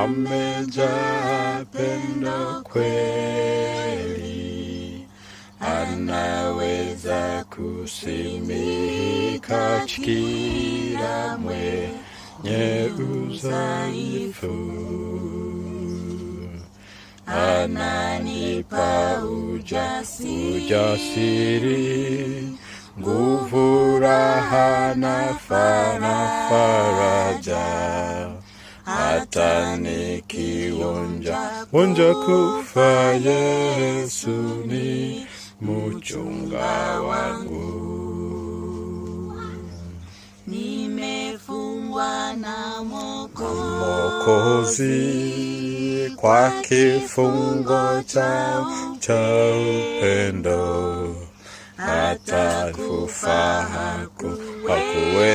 amejaa pendo kweli, anaweza kusimika kila mwenye udhaifu. Ananipa ujasiri, nguvu, raha na faraja. Hata nikionja kufa, Yesu ni mchunga wangu. Nimefungwa na Mwokozi kwa kifungo cha upendo, hata kufa hakuweza